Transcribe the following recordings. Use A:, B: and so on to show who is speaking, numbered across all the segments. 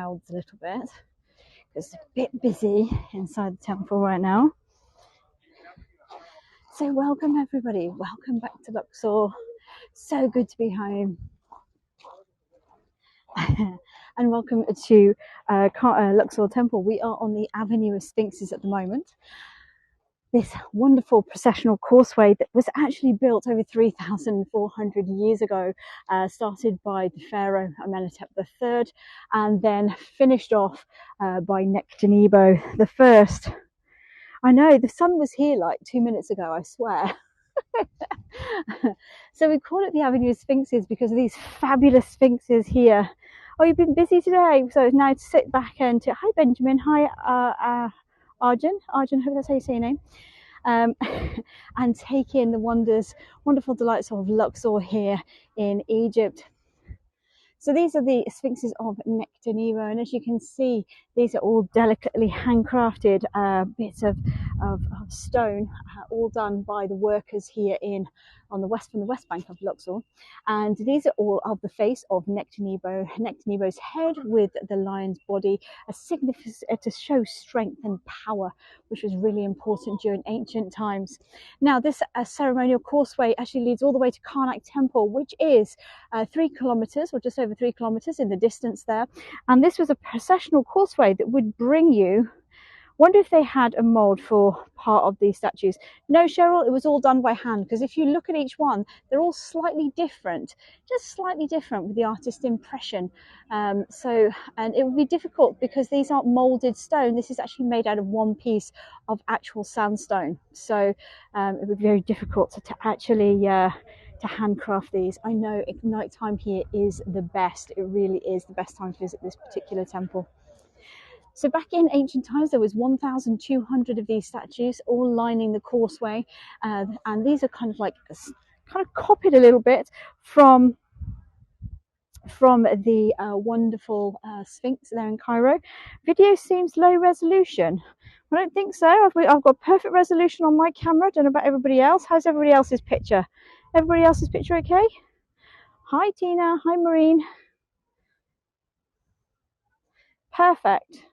A: clouds a little bit because it's a bit busy inside the temple right now. So welcome everybody, welcome back to Luxor. So good to be home. And welcome to Luxor Temple. We are on the Avenue of Sphinxes at the moment. This wonderful processional causeway that was actually built over 3,400 years ago, started by the pharaoh Amenhotep III, and then finished off by Nectanebo I. I know, the sun was here like 2 minutes ago, I swear. So we call it the Avenue of Sphinxes because of these fabulous sphinxes here. Oh, you've been busy today, so it's now to sit back and to, hi Benjamin, hi Arjun, hope that's how you say your name, and take in the wonderful delights of Luxor here in Egypt. So these are the sphinxes of Nectanebo, and as you can see, these are all delicately handcrafted bits of stone, all done by the workers here from the west bank of Luxor. And these are all of the face of Nectanebo's head with the lion's body, to show strength and power, which was really important during ancient times. Now, this ceremonial causeway actually leads all the way to Karnak Temple, which is 3 kilometers, or just over 3 kilometers in the distance there. And this was a processional causeway that would bring you, wonder if they had a mold for part of these statues. No, Cheryl, it was all done by hand, because if you look at each one, they're all slightly different, just slightly different with the artist's impression. And it would be difficult because these aren't molded stone. This is actually made out of one piece of actual sandstone. So it would be very difficult to actually to handcraft these. I know night time here is the best. It really is the best time to visit this particular temple. So back in ancient times, there was 1,200 of these statues, all lining the causeway, and these are kind of copied a little bit from the wonderful Sphinx there in Cairo. Video seems low resolution. I don't think so. I've got perfect resolution on my camera. I don't know about everybody else. How's everybody else's picture? Everybody else's picture okay? Hi Tina, hi Maureen. Perfect.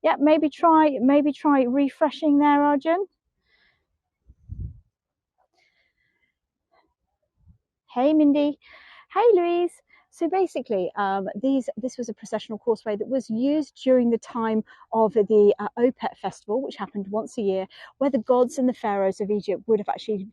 A: Yeah, maybe try refreshing there, Arjun. Hey Mindy. Hey Louise. So basically, this was a processional causeway that was used during the time of the Opet festival, which happened once a year, where the gods and the pharaohs of Egypt would have actually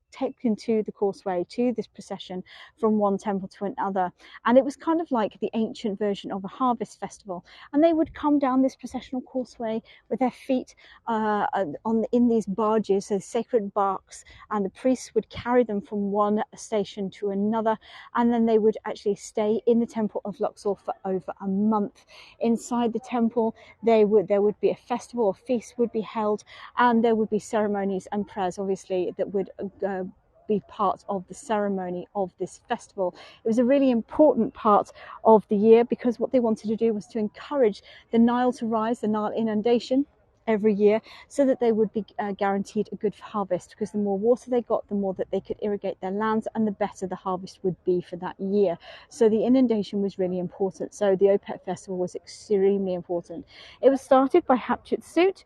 A: taken to the causeway, to this procession from one temple to another. And it was kind of like the ancient version of a harvest festival. And they would come down this processional causeway with their feet in these barges, so sacred barks, and the priests would carry them from one station to another, and then they would actually stay in the temple of Luxor for over a month. Inside the temple, there would be a festival, a feast would be held, and there would be ceremonies and prayers, obviously, that would be part of the ceremony of this festival. It was a really important part of the year because what they wanted to do was to encourage the Nile to rise, the Nile inundation, every year, so that they would be guaranteed a good harvest, because the more water they got, the more that they could irrigate their lands, and the better the harvest would be for that year. So the inundation was really important. So the Opet festival was extremely important. It was started by Hatshepsut,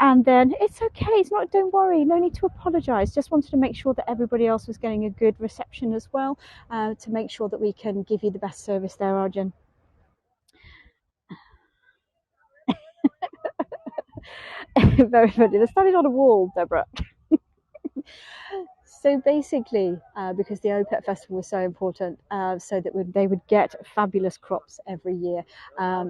A: and then it's okay, it's not, don't worry, no need to apologize. Just wanted to make sure that everybody else was getting a good reception as well, to make sure that we can give you the best service there, Arjun. Very funny. They started on a wall, Deborah. So basically, because the Opet festival was so important, so that they would get fabulous crops every year.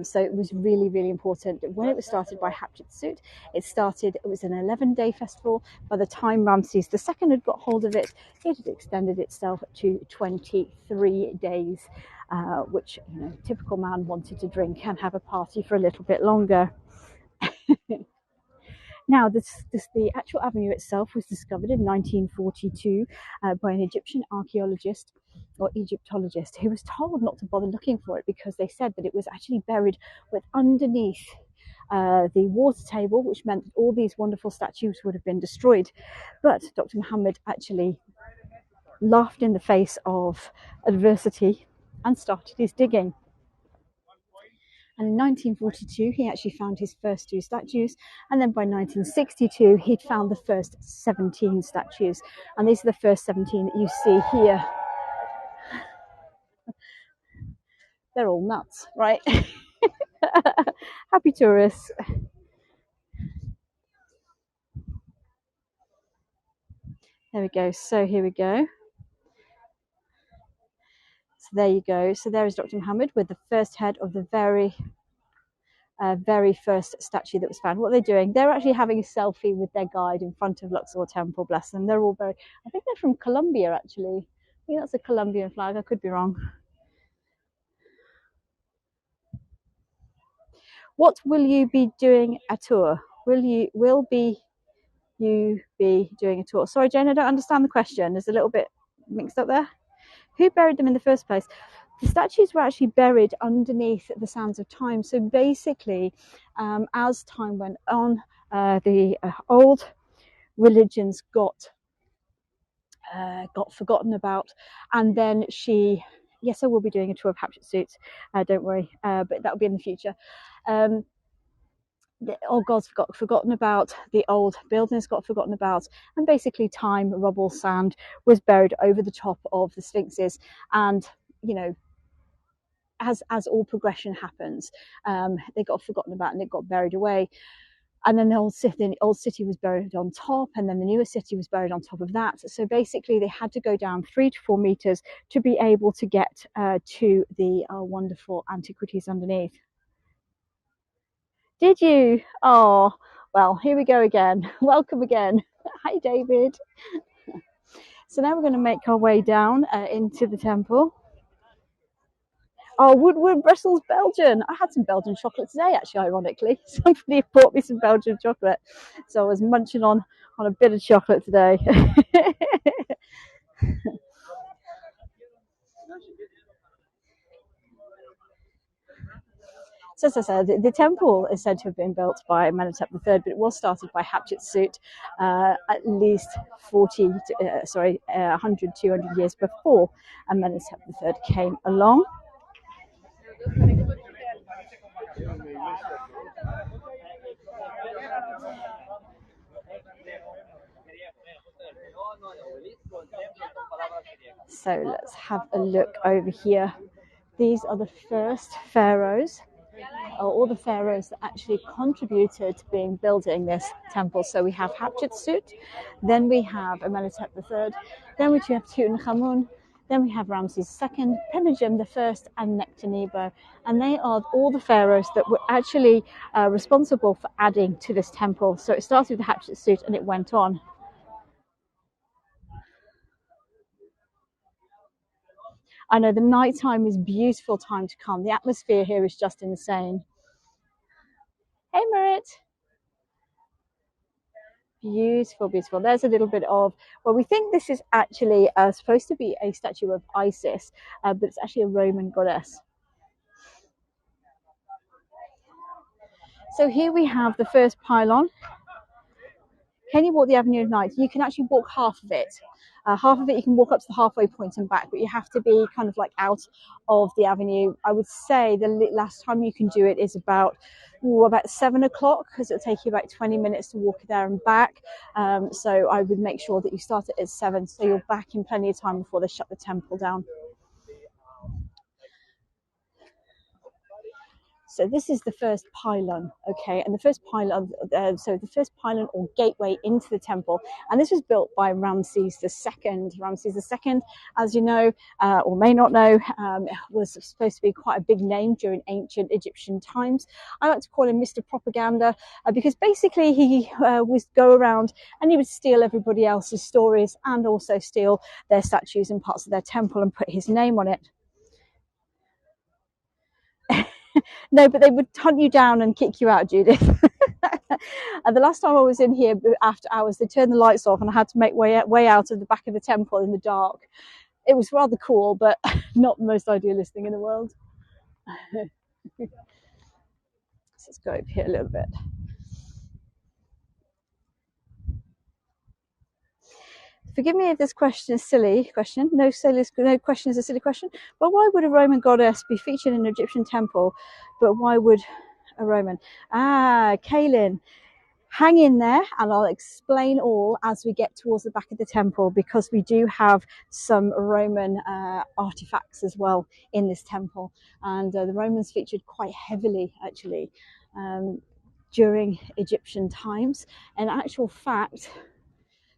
A: So it was really, really important. When it was started by Hatshepsut, it was an 11-day festival. By the time Ramses II had got hold of it, it had extended itself to 23 days, which, you know, typical man wanted to drink and have a party for a little bit longer. Now, the actual avenue itself was discovered in 1942 by an Egyptian archaeologist or Egyptologist who was told not to bother looking for it because they said that it was actually buried underneath the water table, which meant that all these wonderful statues would have been destroyed. But Dr. Muhammad actually laughed in the face of adversity and started his digging. And in 1942, he actually found his first 2 statues. And then by 1962, he'd found the first 17 statues. And these are the first 17 that you see here. They're all nuts, right? Happy tourists. There we go. So here we go. So there you go. So there is Dr. Muhammad with the first head of the very first statue that was found. What are they doing? They're actually having a selfie with their guide in front of Luxor Temple, bless them. They're all very, I think they're from Colombia, actually. I think that's a Colombian flag. I could be wrong. What will you be doing a tour? Will you be doing a tour? Sorry, Jane, I don't understand the question. There's a little bit mixed up there. Who buried them in the first place? The statues were actually buried underneath the sands of time. So basically, as time went on, the old religions got forgotten about, and then yes, I will be doing a tour of Hatshepsut, don't worry, but that'll be in the future. The old gods got forgotten about, the old buildings got forgotten about, and basically time, rubble, sand was buried over the top of the sphinxes. And as all progression happens, they got forgotten about and it got buried away. And then the old city was buried on top, and then the newer city was buried on top of that. So basically, they had to go down 3 to 4 meters to be able to get to the wonderful antiquities underneath. Did you? Oh, well, here we go again. Welcome again. Hi, David. So now we're going to make our way down into the temple. Oh, Woodward, Brussels, Belgian. I had some Belgian chocolate today, actually, ironically. Somebody bought me some Belgian chocolate. So I was munching on a bit of chocolate today. So as I said, the temple is said to have been built by Amenhotep III, but it was started by Hatshepsut at least 100, 200 years before Amenhotep III came along. So let's have a look over here. These are the first pharaohs, or all the pharaohs that actually contributed to building this temple. So we have Hatshepsut, then we have Amenhotep III, then we have Tutankhamun, then we have Ramses II, Penujum I, and Nectanebo. And they are all the pharaohs that were actually responsible for adding to this temple. So it started with Hatshepsut and it went on. I know the nighttime is a beautiful time to come. The atmosphere here is just insane. Hey, Merit. Beautiful, beautiful. There's a little bit of, well, we think this is actually supposed to be a statue of Isis, but it's actually a Roman goddess. So here we have the first pylon. Can you walk the Avenue of Night? You can actually walk half of it. Half of it you can walk up to the halfway point and back, but you have to be kind of like out of the avenue. I would say the last time you can do it is about 7 o'clock, because it'll take you about 20 minutes to walk there and back. So I would make sure that you start it at 7, so you're back in plenty of time before they shut the temple down. So this is the first pylon, okay, and the first pylon, so the first pylon or gateway into the temple, and this was built by Ramses II. Ramses II, as you know, or may not know, was supposed to be quite a big name during ancient Egyptian times. I like to call him Mr. Propaganda because basically he would go around and he would steal everybody else's stories and also steal their statues and parts of their temple and put his name on it. No, but they would hunt you down and kick you out, Judith. And the last time I was in here after hours, they turned the lights off and I had to make way out of the back of the temple in the dark. It was rather cool, but not the most idealist thing in the world. Let's go over here a little bit. forgive me if this question is a silly question. No question is a silly question. But why would a Roman goddess be featured in an Egyptian temple? But why would a Roman? Kaylin, hang in there and I'll explain all as we get towards the back of the temple, because we do have some Roman artifacts as well in this temple, and the Romans featured quite heavily actually during Egyptian times. In actual fact,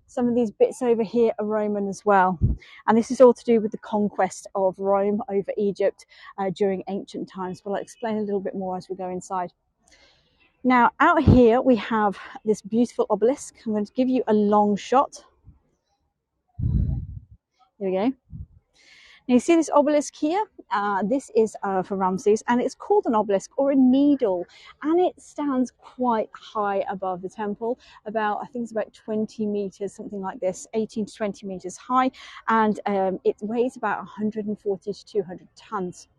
A: some of these bits over here are Roman as well, and this is all to do with the conquest of Rome over Egypt during ancient times, but I'll explain a little bit more as we go inside. Now, out here we have this beautiful obelisk. I'm going to give you a long shot. Here we go. Now, you see this obelisk here? This is for Ramses, and it's called an obelisk or a needle, and it stands quite high above the temple, about, I think it's about 20 meters, something like this, 18 to 20 meters high, and it weighs about 140 to 200 tons.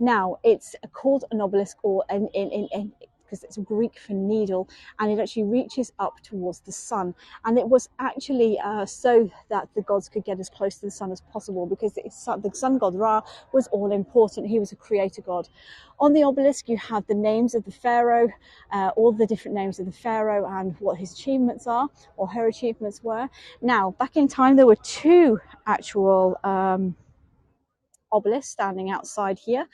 A: Now, it's called an obelisk, or because it's Greek for needle, and it actually reaches up towards the sun. And it was actually so that the gods could get as close to the sun as possible, because the sun god Ra was all important. He was a creator god. On the obelisk, you have the names of the pharaoh, all the different names of the pharaoh and what his achievements are, or her achievements were. Now, back in time, there were two actual obelisks standing outside here.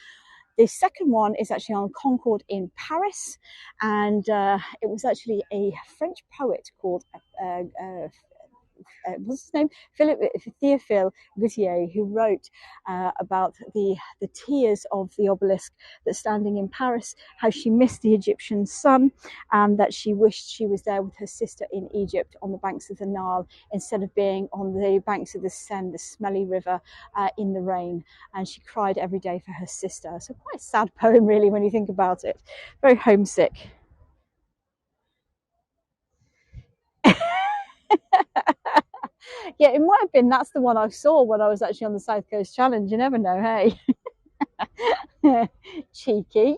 A: The second one is actually on Concorde in Paris, and it was actually a French poet called what's his name? Théophile Gautier, who wrote about the tears of the obelisk that's standing in Paris, how she missed the Egyptian sun, and that she wished she was there with her sister in Egypt on the banks of the Nile, instead of being on the banks of the Seine, the smelly river, in the rain. And she cried every day for her sister. So quite a sad poem, really, when you think about it. Very homesick. Yeah, it might have been that's the one I saw when I was actually on the South Coast Challenge. You never know, hey? Cheeky.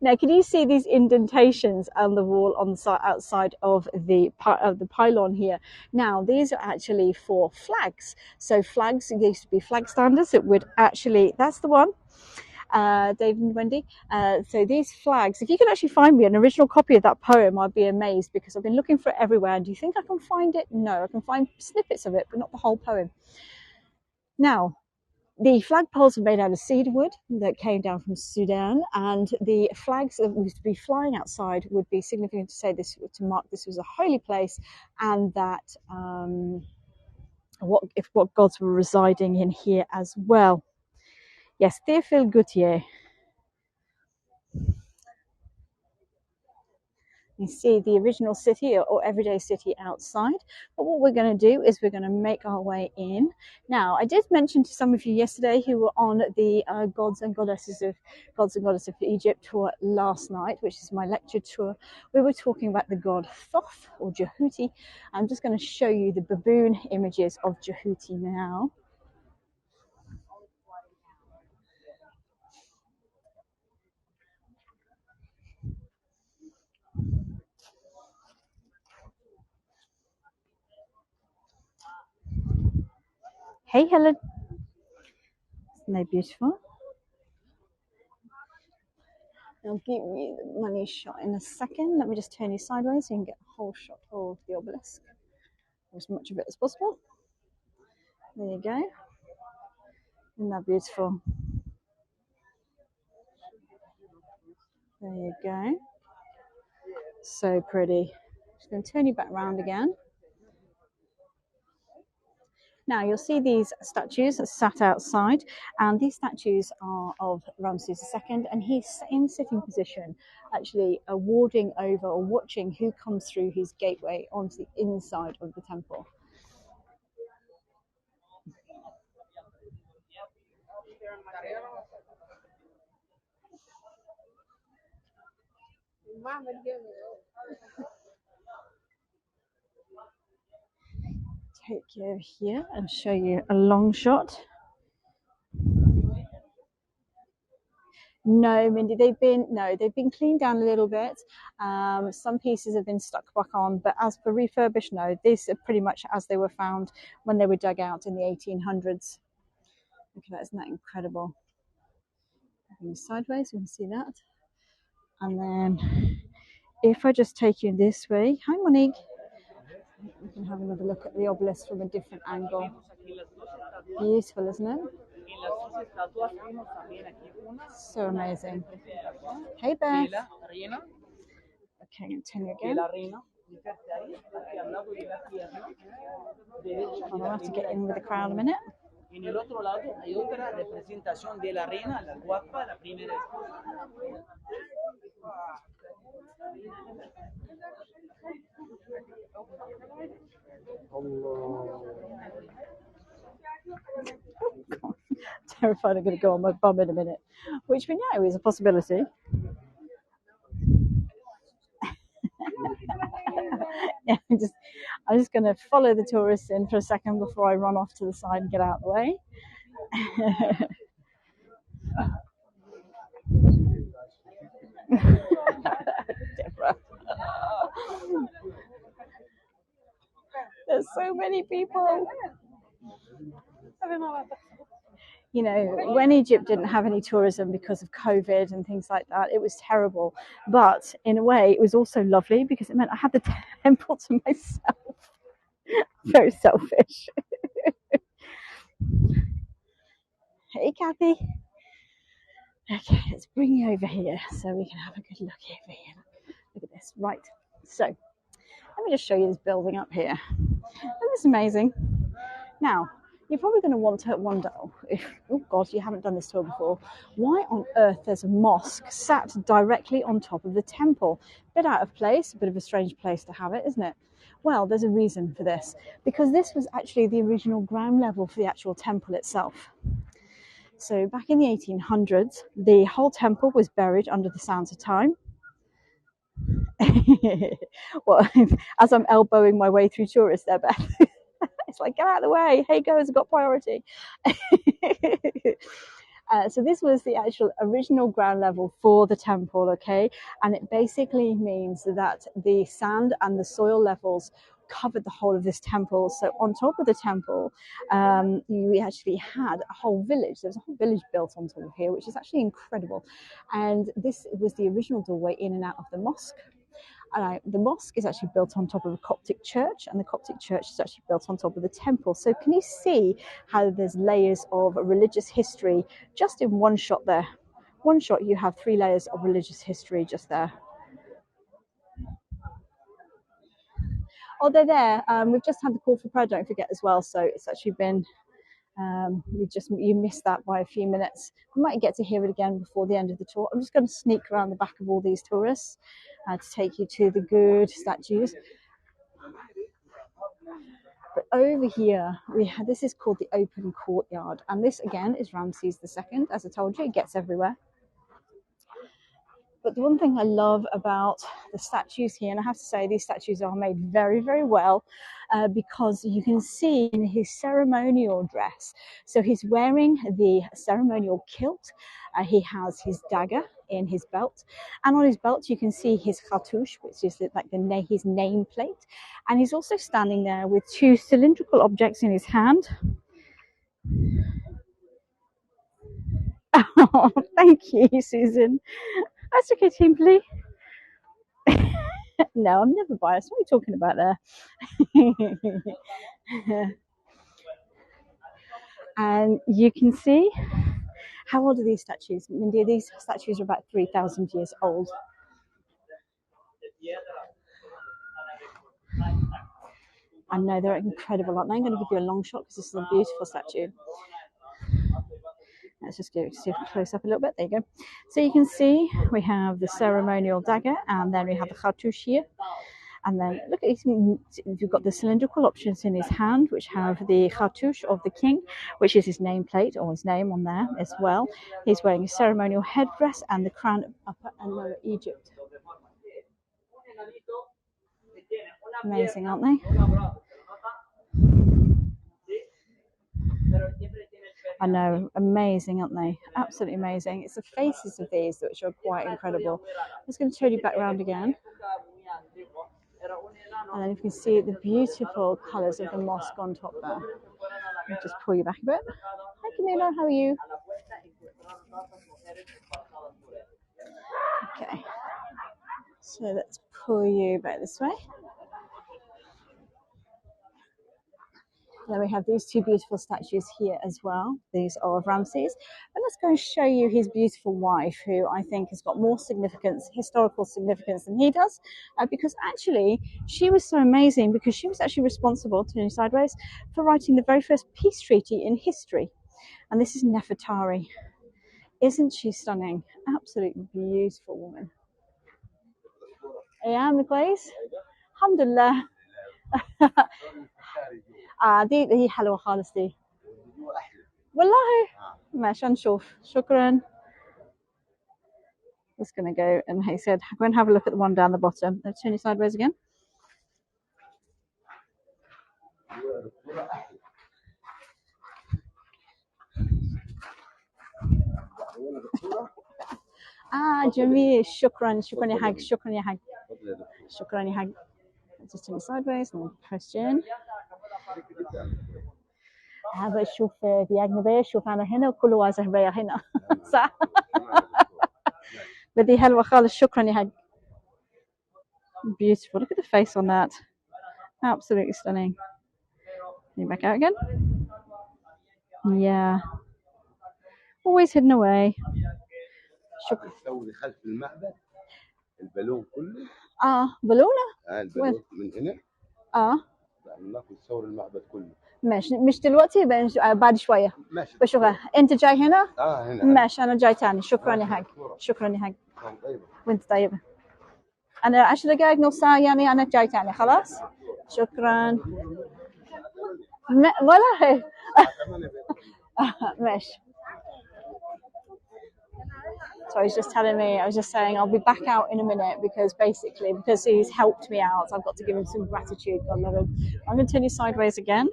A: Now, can you see these indentations on the wall on the side outside of the pylon here? Now, these are actually for flags. So flags, there used to be flag standers. It would actually, that's the one. David and Wendy. So these flags, if you can actually find me an original copy of that poem, I'd be amazed, because I've been looking for it everywhere. And do you think I can find it? No, I can find snippets of it, but not the whole poem. Now, the flagpoles were made out of cedar wood that came down from Sudan, and the flags that used to be flying outside would be significant to say this, to mark this was a holy place, and that what gods were residing in here as well. Yes, Théophile Gautier. You see the original city or everyday city outside. But what we're going to do is we're going to make our way in. Now, I did mention to some of you yesterday who were on the gods and goddesses of Egypt tour last night, which is my lecture tour. We were talking about the god Thoth, or Jehuti. I'm just going to show you the baboon images of Jehuti now. Hey, Helen. Isn't they beautiful? I'll give you the money shot in a second. Let me just turn you sideways so you can get a whole shot of the obelisk, as much of it as possible. There you go. Isn't that beautiful? There you go. So pretty. Just going to turn you back around again. Now you'll see these statues sat outside, and these statues are of Ramses II, and he's in sitting position, actually warding over or watching who comes through his gateway onto the inside of the temple. Take you here and show you a long shot. No, Mindy, they've been cleaned down a little bit. Some pieces have been stuck back on, but as for refurbished, no, these are pretty much as they were found when they were dug out in the 1800s. Look at that, isn't that incredible? Sideways, you can see that. And then if I just take you this way, hi Monique, we can have another look at the obelisk from a different angle. Beautiful, isn't it? So amazing. Hey Beth. Okay, continue again. I'll have to get in with the crowd a minute. En el otro lado hay otra representación de la reina, la guapa, la primera esposa. Terrified I'm going to go on my bum in a minute, which we know is a possibility. Yeah, I'm just going to follow the tourists in for a second before I run off to the side and get out of the way. Deborah. There's so many people. You know, when Egypt didn't have any tourism because of COVID and things like that, it was terrible. But in a way, it was also lovely because it meant I had the temple to myself. Very selfish. Hey, Kathy. Okay, let's bring you over here so we can have a good look over here. Look at this. Right. So let me just show you this building up here. Isn't this amazing? Now, you're probably going to want to wonder, oh God, you haven't done this tour before, why on earth there's a mosque sat directly on top of the temple? A bit out of place, a bit of a strange place to have it, isn't it? Well, there's a reason for this, because this was actually the original ground level for the actual temple itself. So back in the 1800s, the whole temple was buried under the sands of time. Well, as I'm elbowing my way through tourists there, Beth. It's like, get out of the way. Heygo has got priority. So this was the actual original ground level for the temple, okay? And it basically means that the sand and the soil levels covered the whole of this temple. So on top of the temple, we actually had a whole village. There was a whole village built on top of here, which is actually incredible. And this was the original doorway in and out of the mosque. The mosque is actually built on top of a Coptic church, and the Coptic church is actually built on top of the temple. So can you see how there's layers of religious history just in one shot there? One shot, you have 3 layers of religious history just there. Oh, they're there. We've just had the call for prayer, don't forget, as well. So it's actually been, you missed that by a few minutes. We might get to hear it again before the end of the tour. I'm just going to sneak around the back of all these tourists to take you to the good statues. But over here, this is called the open courtyard. And this, again, is Ramses II. As I told you, it gets everywhere. But the one thing I love about the statues here, and I have to say these statues are made very, very well, because you can see in his ceremonial dress. So he's wearing the ceremonial kilt. He has his dagger in his belt, and on his belt you can see his khatouche, which is like his nameplate. And he's also standing there with 2 cylindrical objects in his hand. Oh, thank you, Susan. That's okay, Timberly. No, I'm never biased. What are you talking about there? And you can see, how old are these statues? Mindy, these statues are about 3,000 years old. I know, they're incredible, aren't they? I'm going to give you a long shot because this is a beautiful statue. Let's just go see close up a little bit. There you go. So you can see we have the ceremonial dagger, and then we have the khatouche here. And then look at you've got the cylindrical options in his hand, which have the khatouche of the king, which is his nameplate or his name on there as well. He's wearing a ceremonial headdress and the crown of Upper and Lower Egypt. Amazing, aren't they? I know, amazing, aren't they? Absolutely amazing. It's the faces of these which are quite incredible. I'm just going to turn you back around again. And then you can see the beautiful colours of the mosque on top there. I'll just pull you back a bit. Hi Camila, how are you? Okay, so let's pull you back this way. Then we have these two beautiful statues here as well. These are of Ramses. And let's go and show you his beautiful wife, who I think has got more significance, historical significance than he does, because actually she was so amazing because she was actually responsible, turning sideways, for writing the very first peace treaty in history. And this is Nefertari. Isn't she stunning? Absolutely beautiful woman. أيام كويس؟ الحمد لله. دي حلوة خالص دي. والله ماشي نشوف. شكرا. Just going to go, and he said, go and have a look at the one down the bottom. Let's turn you sideways again. جميل. شكرا شكرا يا حق. شكرا يا حق. شكرا يا حق. Just turn you sideways and question. هذا شوف في أجنبي شوف أنا هنا وكل واحد هنا صح بدي حلوة خالص. شكرا يا حق. Beautiful. Look at the face on that. Absolutely stunning. You back out again. Yeah. Always hidden away. شكرا. خلف المعبد البالون كله. بالونه. البالون من هنا. ناخذ صور المعبد كله. ماشي مش دلوقتي بعد شويه. ماشي. بشوفها. انت جاي هنا؟ هنا. ماشي انا جاي ثاني. شكرا يا حق. شكرا يا حق. طيبه. وانت طيبه. انا 10 دقائق نص ساعه يعني انا جاي ثاني خلاص. شكرا. ولا هي. ماشي. So he's just telling me, I was just saying, I'll be back out in a minute because basically, because he's helped me out, I've got to give him some gratitude. I'm going to turn you sideways again.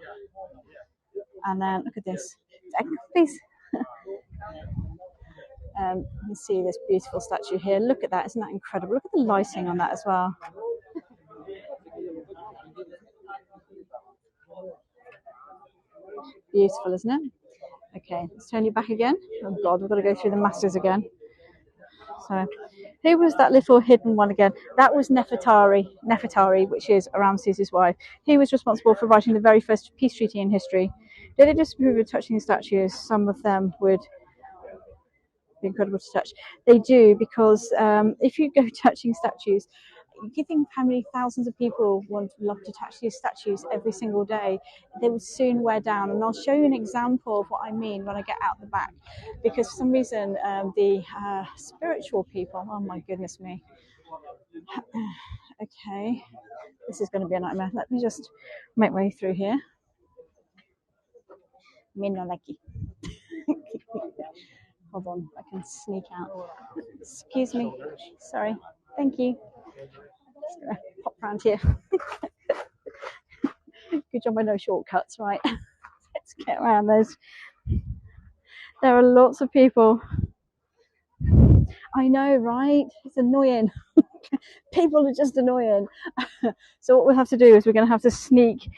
A: And then look at this. Please. You see this beautiful statue here. Look at that. Isn't that incredible? Look at the lighting on that as well. Beautiful, isn't it? Okay, let's turn you back again. Oh God, we've got to go through the masters again. So, who was that little hidden one again? That was Nefertari, which is Ramses' wife. He was responsible for writing the very first peace treaty in history. Did it disapprove of touching the statues? Some of them would be incredible to touch. They do, because if you go touching statues, you think how many thousands of people would love to touch these statues every single day. They would soon wear down. And I'll show you an example of what I mean when I get out the back. Because for some reason, the spiritual people, oh my goodness me. Okay, this is going to be a nightmare. Let me just make my way through here. Minalaki. Hold on, I can sneak out. Excuse me. Sorry. Thank you. Just gonna pop around here. Good job I know shortcuts, right? Let's get around those. There are lots of people. I know, right? It's annoying. People are just annoying. So what we'll have to do is we're going to have to sneak.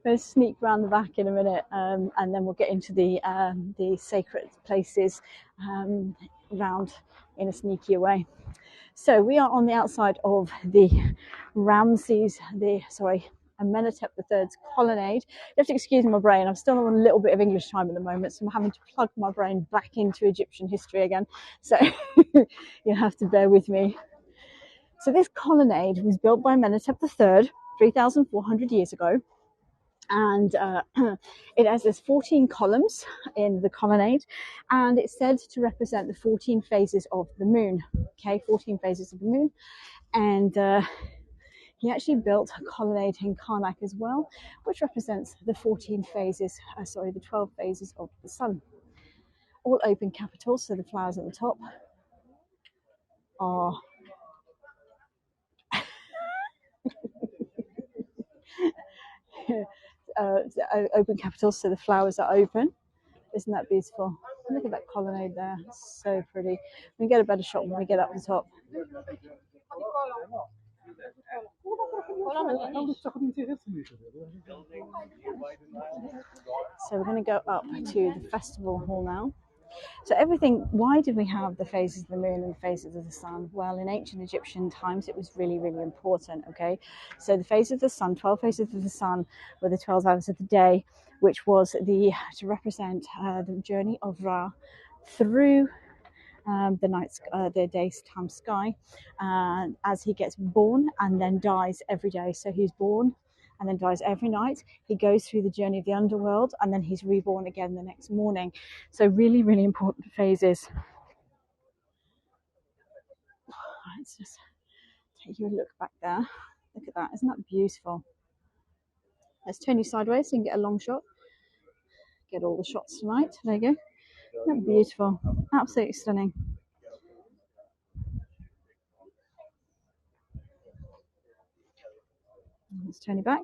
A: We'll sneak around the back in a minute, and then we'll get into the sacred places round in a sneaky way. So we are on the outside of the Amenhotep III's colonnade. You have to excuse my brain. I'm still on a little bit of English time at the moment, so I'm having to plug my brain back into Egyptian history again. So you'll have to bear with me. So this colonnade was built by Amenhotep III 3,400 years ago. And it has this 14 columns in the colonnade, and it's said to represent the 14 phases of the moon. Okay, 14 phases of the moon. And he actually built a colonnade in Karnak as well, which represents the 12 phases of the sun. All open capitals, so the flowers at the top are open capitals, so the flowers are open. Isn't that beautiful? Look at that colonnade there. It's so pretty. We get a better shot when we get up the top. So we're going to go up to the festival hall now. So everything, why did we have the phases of the moon and the phases of the sun? Well, in ancient Egyptian times, it was really, really important, okay? So the phases of the sun, 12 phases of the sun were the 12 hours of the day, which was to represent the journey of Ra through the daytime sky as he gets born and then dies every day. So he's born and then dies every night. He goes through the journey of the underworld and then he's reborn again the next morning. So really, really important phases. Let's just take you a look back there. Look at that. Isn't that beautiful? Let's turn you sideways so you can get a long shot. Get all the shots tonight. There you go. Isn't that beautiful? Absolutely stunning. Let's turn you back.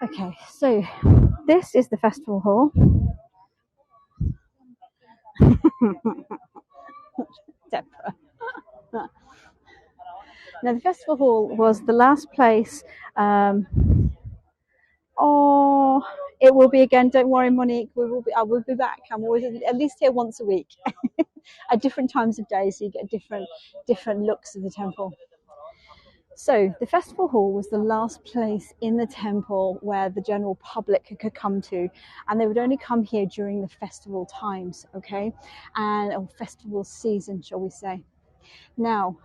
A: Okay, so this is the festival hall. Deborah. Now, the festival hall was the last place. It will be again. Don't worry, Monique. I will be back. I'm always at least here once a week, at different times of day, so you get different looks of the temple. So the festival hall was the last place in the temple where the general public could come to, and they would only come here during the festival times, okay, or festival season, shall we say. Now,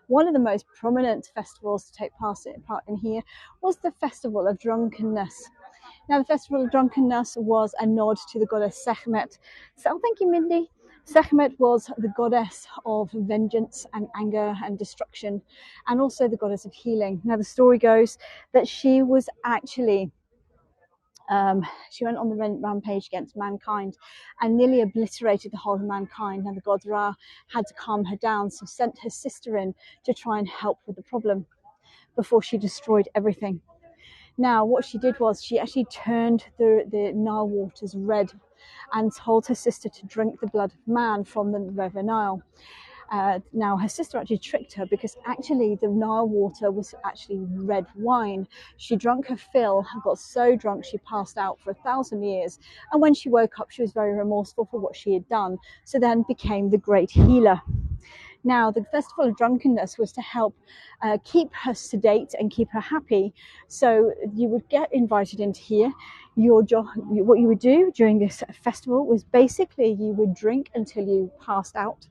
A: one of the most prominent festivals to take part in here was the Festival of Drunkenness. Now, the Festival of Drunkenness was a nod to the goddess Sekhmet. So, thank you, Mindy. Sekhmet was the goddess of vengeance and anger and destruction, and also the goddess of healing. Now, the story goes that she was actually she went on the rampage against mankind and nearly obliterated the whole of mankind. Now the god Ra had to calm her down, so sent her sister in to try and help with the problem before she destroyed everything. Now what she did was she actually turned the Nile waters red and told her sister to drink the blood of man from the river Nile. Now her sister actually tricked her because actually the Nile water was actually red wine. She drank her fill and got so drunk she passed out for 1,000 years, and when she woke up she was very remorseful for what she had done, so then became the great healer. Now the Festival of Drunkenness was to help keep her sedate and keep her happy. So you would get invited into here. What you would do during this festival was basically you would drink until you passed out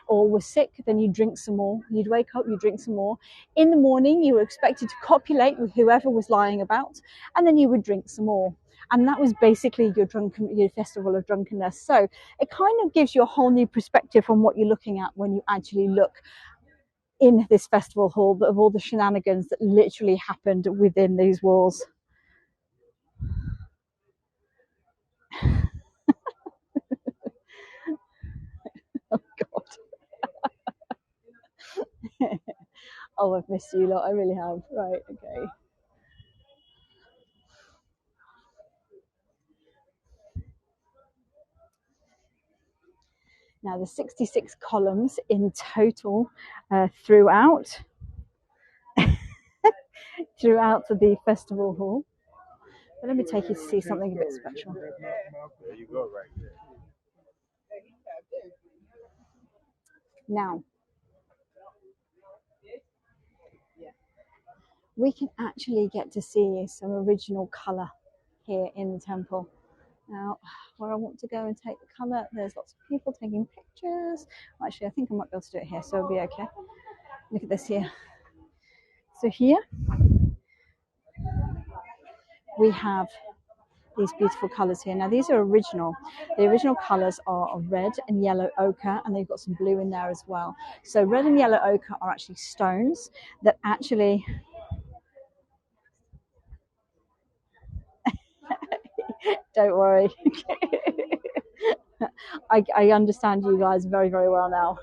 A: or were sick, then you'd drink some more. You'd wake up, you'd drink some more. In the morning, you were expected to copulate with whoever was lying about, and then you would drink some more. And that was basically your Festival of Drunkenness. So it kind of gives you a whole new perspective on what you're looking at when you actually look in this festival hall, of all the shenanigans that literally happened within these walls. Oh, God. Oh, I've missed you lot. I really have. Right, okay. Now, there's 66 columns in total throughout the festival hall. But let me take you to see something a bit special. There you go, right there. Now, we can actually get to see some original colour here in the temple. Now, where I want to go and take the colour, there's lots of people taking pictures. Actually, I think I might be able to do it here, so it'll be okay. Look at this here. So here we have these beautiful colours here. Now these are original. The original colours are red and yellow ochre, and they've got some blue in there as well. So red and yellow ochre are actually stones that actually don't worry. I understand you guys very, very well now.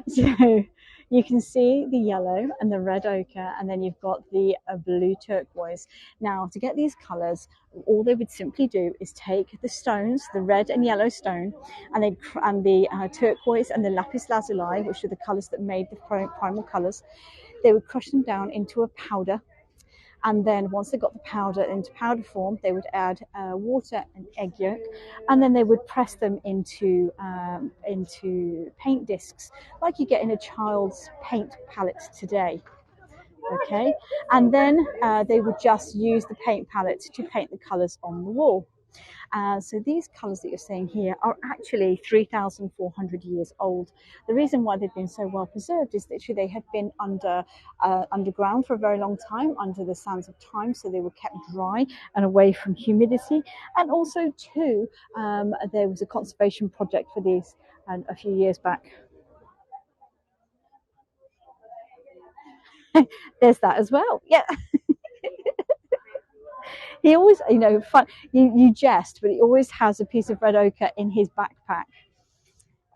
A: So you can see the yellow and the red ochre, and then you've got the blue turquoise. Now, to get these colors, all they would simply do is take the stones, the red and yellow stone, and the turquoise and the lapis lazuli, which are the colors that made the primal colors. They would crush them down into a powder, and then once they got the powder into powder form, they would add water and egg yolk, and then they would press them into paint discs like you get in a child's paint palette today. Okay, and then they would just use the paint palette to paint the colors on the wall. So these colours that you're seeing here are actually 3,400 years old. The reason why they've been so well preserved is that they had been underground for a very long time, under the sands of time, so they were kept dry and away from humidity. And also, too, there was a conservation project for these a few years back. There's that as well. Yeah. He always, fun. You jest, but he always has a piece of red ochre in his backpack.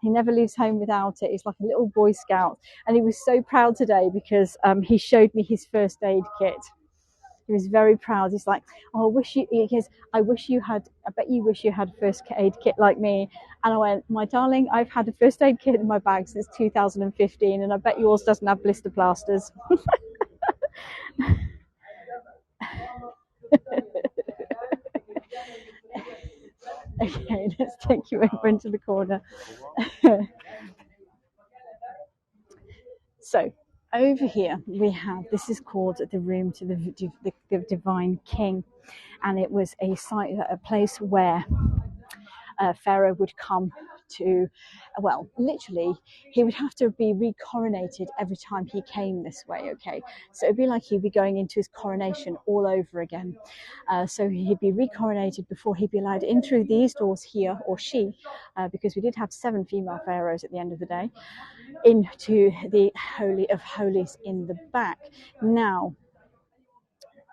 A: He never leaves home without it. He's like a little Boy Scout. And he was so proud today because he showed me his first aid kit. He was very proud. He's like, oh, I bet you wish you had a first aid kit like me. And I went, my darling, I've had a first aid kit in my bag since 2015, and I bet yours doesn't have blister plasters. Okay, let's take you over into the corner. So over here we have, this is called the room to the divine king, and it was a place where Pharaoh would come to, well, literally, he would have to be recoronated every time he came this way, okay? So it'd be like he'd be going into his coronation all over again. So he'd be recoronated before he'd be allowed in through these doors here, or she, because we did have 7 female pharaohs at the end of the day, into the Holy of Holies in the back. Now,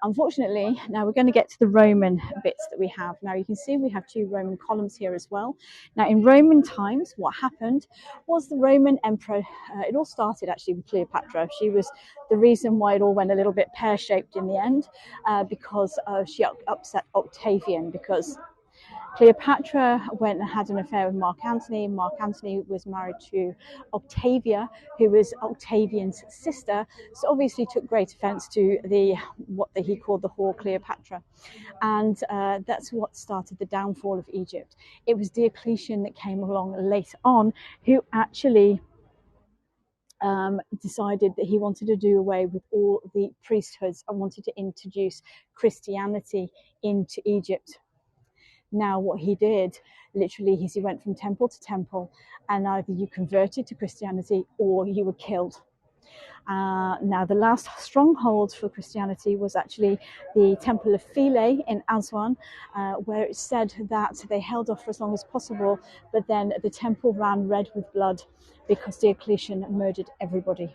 A: unfortunately, now we're going to get to the Roman bits that we have. Now you can see we have 2 Roman columns here as well. Now in Roman times, what happened was the Roman emperor, it all started actually with Cleopatra. She was the reason why it all went a little bit pear-shaped in the end, because she upset Octavian, because Cleopatra went and had an affair with Mark Antony. Mark Antony was married to Octavia, who was Octavian's sister. So obviously took great offence to what he called the whore Cleopatra. And that's what started the downfall of Egypt. It was Diocletian that came along later on, who actually decided that he wanted to do away with all the priesthoods and wanted to introduce Christianity into Egypt. Now what he did literally is he went from temple to temple, and either you converted to Christianity or you were killed. Now the last stronghold for Christianity was actually the Temple of Philae in Aswan, where it said that they held off for as long as possible, but then the temple ran red with blood because Diocletian murdered everybody.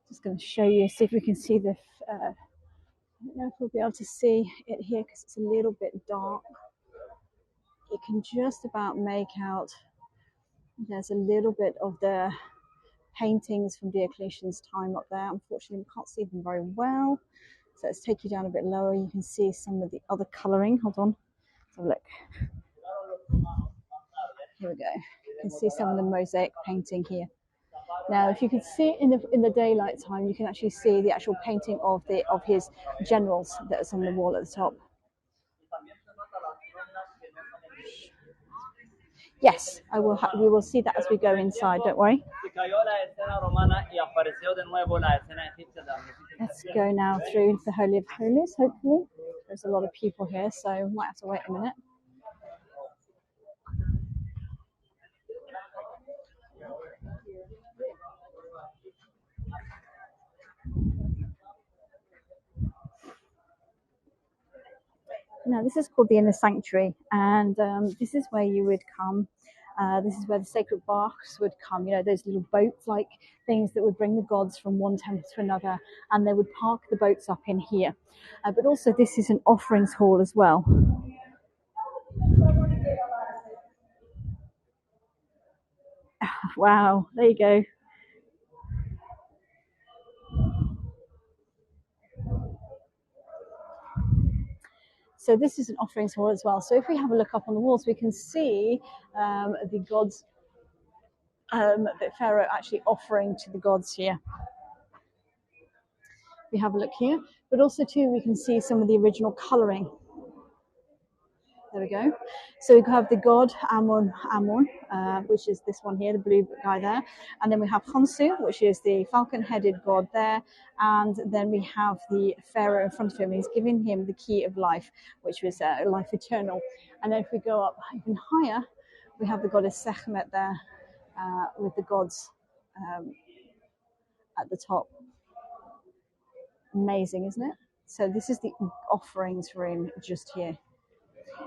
A: Just going to show you, see if we can see the I don't know if we'll be able to see it here because it's a little bit dark. You can just about make out there's a little bit of the paintings from Diocletian's time up there. Unfortunately, we can't see them very well. So let's take you down a bit lower. You can see some of the other colouring. Hold on. Let's have a look. Here we go. You can see some of the mosaic painting here. Now, if you could see in the daylight time, you can actually see the actual painting of his generals that is on the wall at the top. Yes, we will see that as we go inside. Don't worry. Let's go now through the Holy of Holies. Hopefully, there's a lot of people here, so we might have to wait a minute. Now, this is called the inner sanctuary, and this is where you would come This is where the sacred barks would come, you know, those little boats-like things that would bring the gods from one temple to another, and they would park the boats up in here. But also this is an offerings hall as well. Wow, there you go. So this is an offerings hall as well. So if we have a look up on the walls, we can see the gods that Pharaoh actually offering to the gods here. We have a look here, but also too we can see some of the original colouring. There we go. So we have the god Amun, which is this one here, the blue guy there. And then we have Khonsu, which is the falcon-headed god there. And then we have the pharaoh in front of him. He's giving him the key of life, which was life eternal. And then if we go up even higher, we have the goddess Sekhmet there with the gods at the top. Amazing, isn't it? So this is the offerings room just here.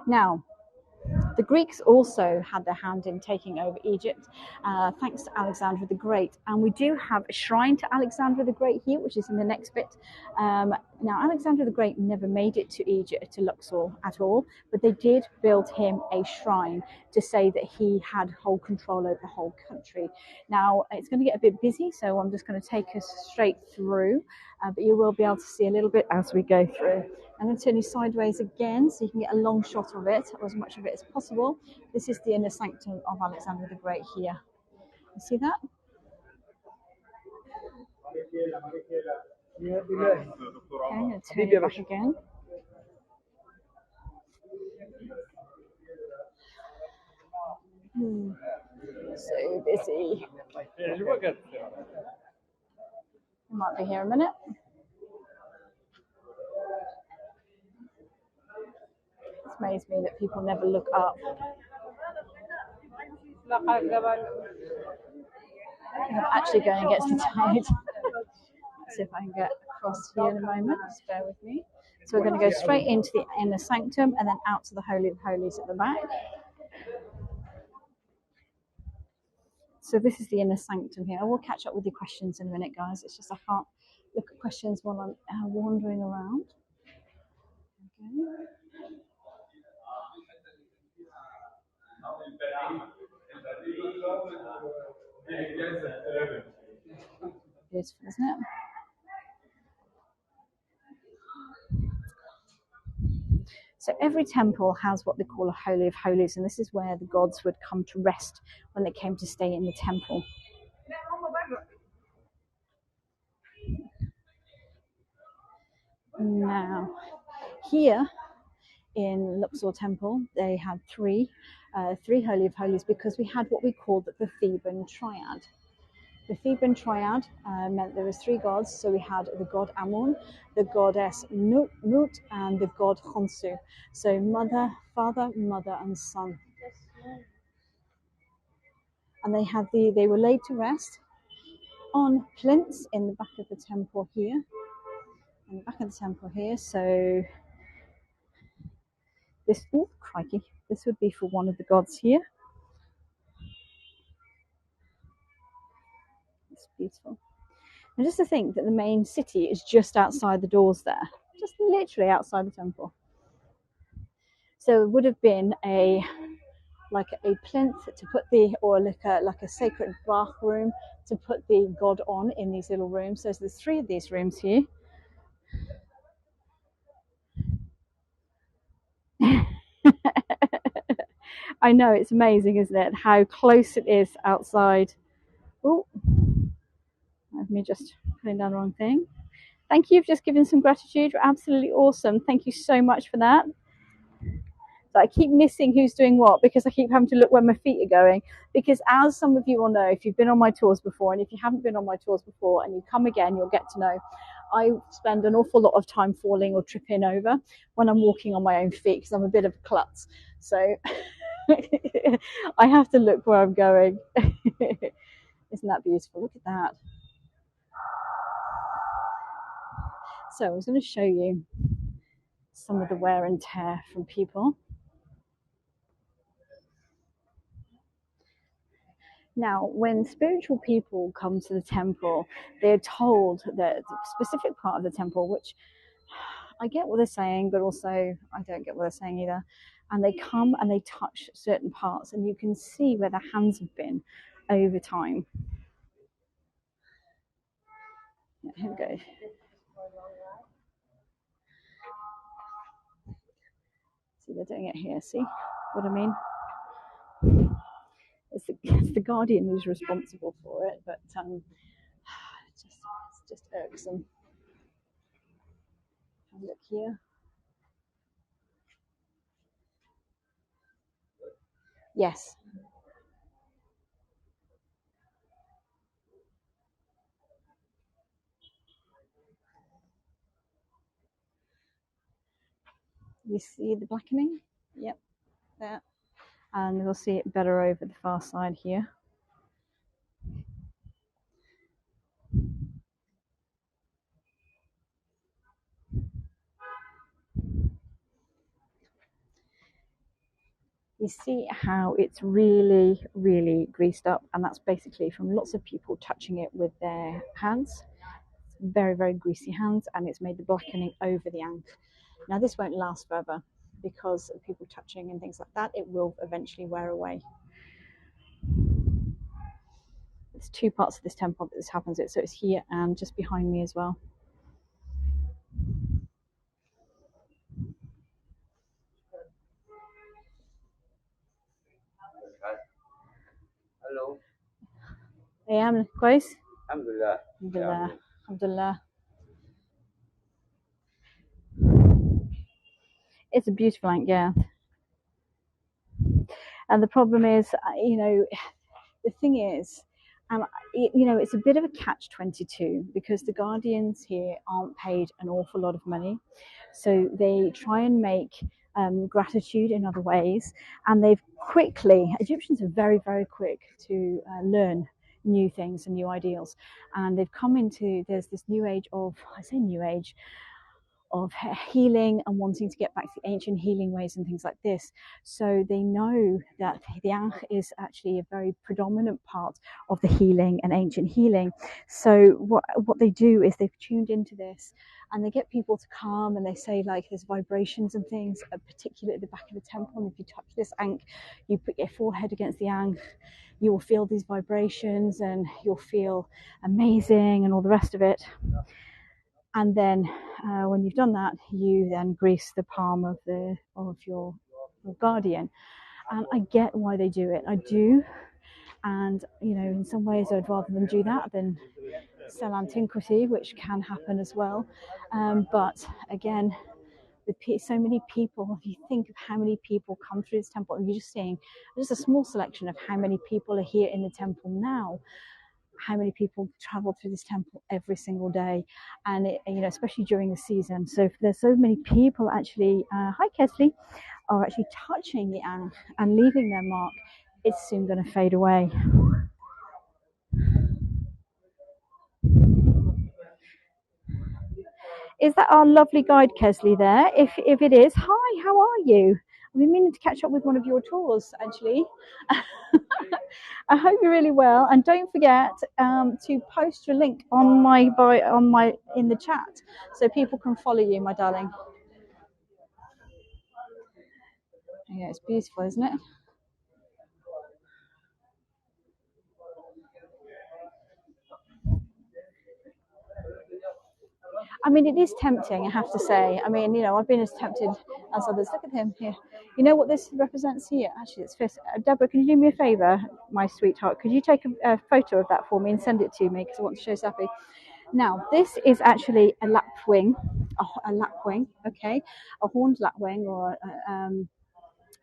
A: Now, the Greeks also had their hand in taking over Egypt, thanks to Alexander the Great. And we do have a shrine to Alexander the Great here, which is in the next bit. Now, Alexander the Great never made it to Egypt, to Luxor at all, but they did build him a shrine to say that he had whole control over the whole country. Now, it's going to get a bit busy, so I'm just going to take us straight through, but you will be able to see a little bit as we go through. I'm going to turn you sideways again so you can get a long shot of it, or as much of it as possible. This is the inner sanctum of Alexander the Great here. You see that? Okay, I'm going to turn it back again. So busy. It might be here a minute. It's amazed me that people never look up. I'm actually going against the tide. See if I can get across here in a moment. Just bear with me. So we're going to go straight into the inner sanctum and then out to the Holy of Holies at the back. So this is the inner sanctum here. I will catch up with your questions in a minute, guys. It's just I can't look at questions while I'm wandering around. Okay. Beautiful, isn't it? So every temple has what they call a Holy of Holies, and this is where the gods would come to rest when they came to stay in the temple. Now, here in Luxor Temple, they had three Holy of Holies because we had what we called the Theban Triad. The Theban Triad meant there was three gods. So we had the god Amun, the goddess Nut, and the god Khonsu. So mother, father, mother, and son. And they were laid to rest on plinths in the back of the temple here. In the back of the temple here. So this, oh crikey, this would be for one of the gods here. It's beautiful. And just to think that the main city is just outside the doors there, just literally outside the temple. So it would have been like a plinth to put or like a sacred bathroom to put the god on in these little rooms. So there's three of these rooms here. I know, it's amazing, isn't it? How close it is outside. Oh, me just putting down the wrong thing. Thank you. You've just given some gratitude. You're absolutely awesome. Thank you so much for that. So I keep missing who's doing what because I keep having to look where my feet are going. Because as some of you will know, if you've been on my tours before, and if you haven't been on my tours before and you come again, you'll get to know I spend an awful lot of time falling or tripping over when I'm walking on my own feet because I'm a bit of a klutz. So I have to look where I'm going. Isn't that beautiful? Look at that. So I was going to show you some of the wear and tear from people. Now, when spiritual people come to the temple, they're told that a specific part of the temple, which I get what they're saying, but also I don't get what they're saying either. And they come and they touch certain parts, and you can see where their hands have been over time. Here we go. See, they're doing it here. See what I mean? It's the guardian who's responsible for it, but it's just irksome. Have a look here. Yes. You see the blackening? Yep, there. And we'll see it better over the far side here. You see how it's really, really greased up, and that's basically from lots of people touching it with their hands. Very, very greasy hands, and it's made the blackening over the ankle. Now, this won't last forever because of people touching and things like that. It will eventually wear away. There's two parts of this temple that this happens at, so it's here and just behind me as well. Hello. أيام كويس؟ الحمد لله. الحمد لله. الحمد لله. It's a beautiful ant, yeah. And the problem is, the thing is, it's a bit of a catch-22 because the guardians here aren't paid an awful lot of money, so they try and make gratitude in other ways, and Egyptians are very, very quick to learn new things and new ideals, and they've come into, there's this new age of, I say new age, of healing and wanting to get back to the ancient healing ways and things like this. So they know that the Ankh is actually a very predominant part of the healing and ancient healing. So what they do is they've tuned into this, and they get people to come and they say, like, there's vibrations and things, particularly at the back of the temple. And if you touch this Ankh, you put your forehead against the Ankh, you will feel these vibrations and you'll feel amazing and all the rest of it. And then when you've done that, you then grease the palm of your guardian. And I get why they do it. I do. And, in some ways I'd rather them do that than sell antiquity, which can happen as well. But again, with so many people, if you think of how many people come through this temple, and you're just seeing just a small selection of how many people are here in the temple now, how many people travel through this temple every single day, and especially during the season. So if there's so many people actually, hi Kesley, are actually touching the Ankh and leaving their mark, it's soon going to fade away. Is that our lovely guide Kesley there? If it is, hi, how are you? I've been meaning to catch up with one of your tours actually. I hope you're really well, and don't forget to post your link on my in the chat so people can follow you, my darling. Yeah, it's beautiful, isn't it? I mean, it is tempting, I have to say. I mean, I've been as tempted as others. Look at him here. You know what this represents here? Actually, it's fist. Deborah, can you do me a favour, my sweetheart? Could you take a photo of that for me and send it to me because I want to show Safi? Now, this is actually a lapwing, okay, a horned lapwing,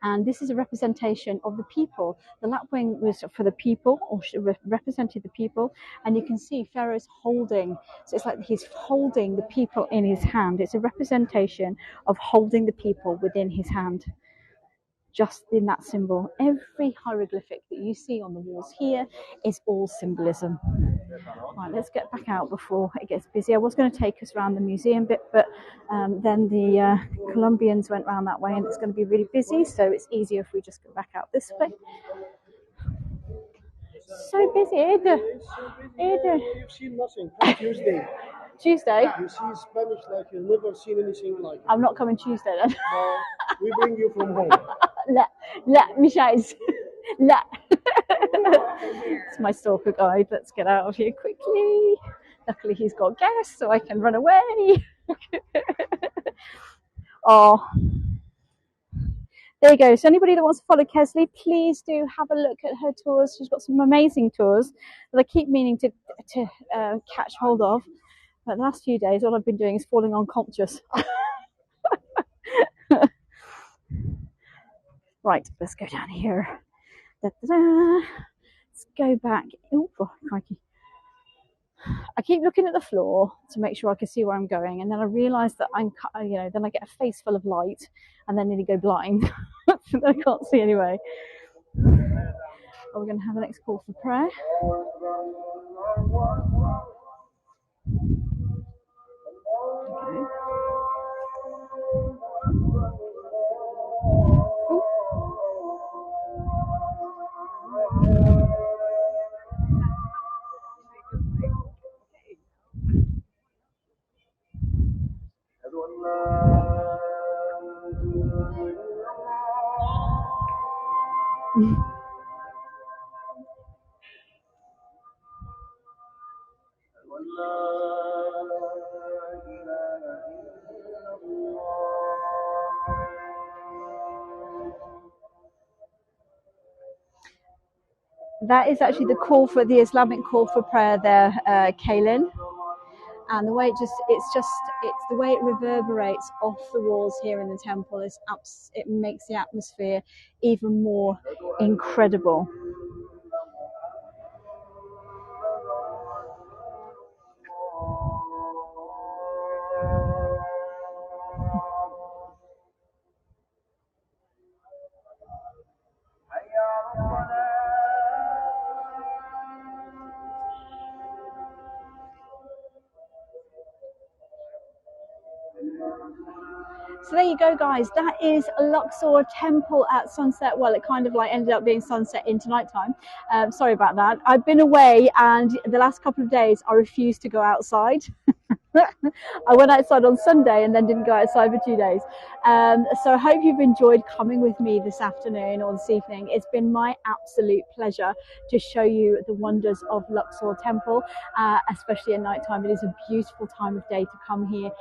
A: and this is a representation of the people. The lapwing was for the people, or represented the people, and you can see Pharaoh's holding, so it's like he's holding the people in his hand. It's a representation of holding the people within his hand, just in that symbol. Every hieroglyphic that you see on the walls here is all symbolism. Right, let's get back out before it gets busy. I was going to take us around the museum bit, but then the Colombians went round that way and it's going to be really busy, so it's easier if we just go back out this way. So busy, Ede. Ede.
B: You've seen nothing. Come Tuesday.
A: Tuesday?
B: You see Spanish like you've never seen anything like it.
A: I'm not coming Tuesday then.
B: No, we bring you from home.
A: لا لا مش عايز لا. It's my stalker guide. Let's get out of here quickly. Luckily he's got gas so I can run away. Oh, there you go. So anybody that wants to follow Kesley, please do have a look at her tours. She's got some amazing tours that I keep meaning to catch hold of. But the last few days, all I've been doing is falling unconscious. Right, let's go down here. Da, da, da. Let's go back. Oh, crikey. I keep looking at the floor to make sure I can see where I'm going, and then I realise that then I get a face full of light, and then nearly go blind. So I can't see anyway. We're going to have the next call for prayer. Okay. That is actually the call for the Islamic call for prayer there, Kaylin. And the way it's the way it reverberates off the walls here in the temple it makes the atmosphere even more incredible. So there you go, guys. That is Luxor Temple at sunset. Well, it kind of like ended up being sunset into nighttime. Sorry about that. I've been away, and the last couple of days I refused to go outside. I went outside on Sunday and then didn't go outside for 2 days. So I hope you've enjoyed coming with me this afternoon or this evening. It's been my absolute pleasure to show you the wonders of Luxor Temple, especially at night time. It is a beautiful time of day to come here.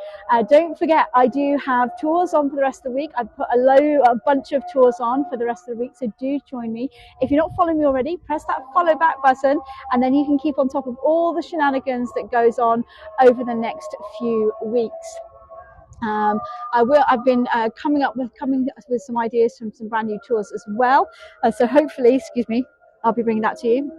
A: Don't forget, I do have tours on for the rest of the week. I've put a bunch of tours on for the rest of the week, so do join me. If you're not following me already, press that follow back button, and then you can keep on top of all the shenanigans that goes on over the next few weeks. I've been coming with some ideas from some brand new tours as well. So hopefully, excuse me, I'll be bringing that to you.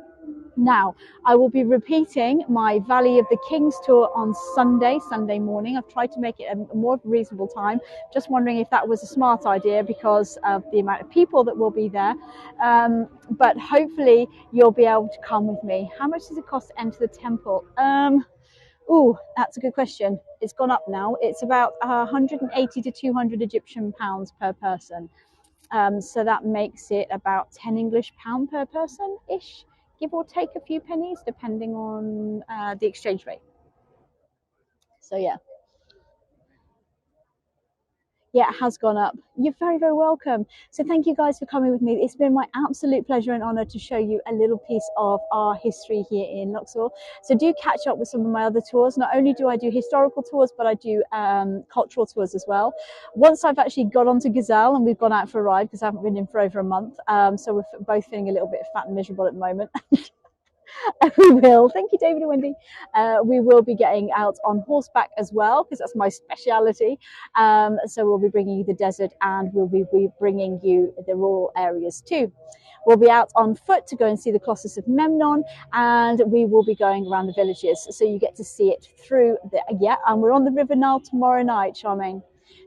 A: Now, I will be repeating my Valley of the Kings tour on Sunday morning. I've tried to make it a more reasonable time. Just wondering if that was a smart idea because of the amount of people that will be there. But hopefully you'll be able to come with me. How much does it cost to enter the temple? Oh, that's a good question. It's gone up now. It's about 180 to 200 Egyptian pounds per person. So that makes it about 10 English pound per person-ish, give or take a few pennies, depending on the exchange rate. So yeah. Yeah, it has gone up. You're very, very welcome. So thank you guys for coming with me. It's been my absolute pleasure and honor to show you a little piece of our history here in Luxor. So do catch up with some of my other tours. Not only do I do historical tours, but I do cultural tours as well. Once I've actually got onto Gazelle and we've gone out for a ride, because I haven't been in for over a month. So we're both feeling a little bit fat and miserable at the moment. We will. Thank you, David and Wendy. We will be getting out on horseback as well, because that's my speciality. So we'll be bringing you the desert, and we'll be bringing you the rural areas too. We'll be out on foot to go and see the Colossus of Memnon, and we will be going around the villages, so you get to see it through the, and we're on the River Nile tomorrow night, Charmaine.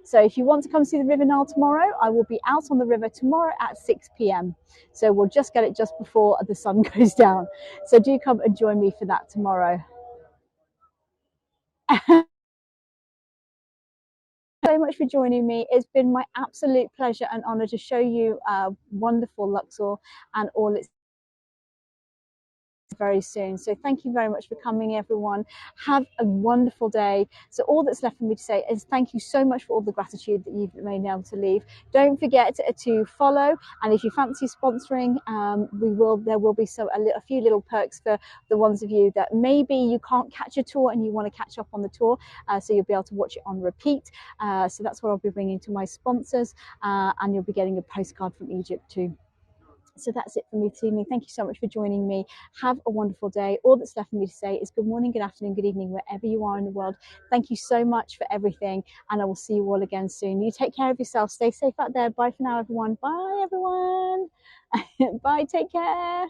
A: So if you want to come see the River Nile tomorrow, I will be out on the river tomorrow at 6 p.m. So we'll just get it just before the sun goes down. So do come and join me for that tomorrow. So much for joining me. It's been my absolute pleasure and honor to show you wonderful Luxor and all its very soon. So thank you very much for coming, everyone. Have a wonderful day. So all that's left for me to say is thank you so much for all the gratitude that you've been able to leave. Don't forget to follow, and if you fancy sponsoring, there will be a few little perks for the ones of you that maybe you can't catch a tour and you want to catch up on the tour, so you'll be able to watch it on repeat. So that's what I'll be bringing to my sponsors, and you'll be getting a postcard from Egypt too. So that's it for me this evening. Thank you so much for joining me. Have a wonderful day. All that's left for me to say is good morning, good afternoon, good evening, wherever you are in the world. Thank you so much for everything, and I will see you all again soon. You take care of yourself. Stay safe out there. Bye for now, everyone. Bye, everyone. Bye. Take care.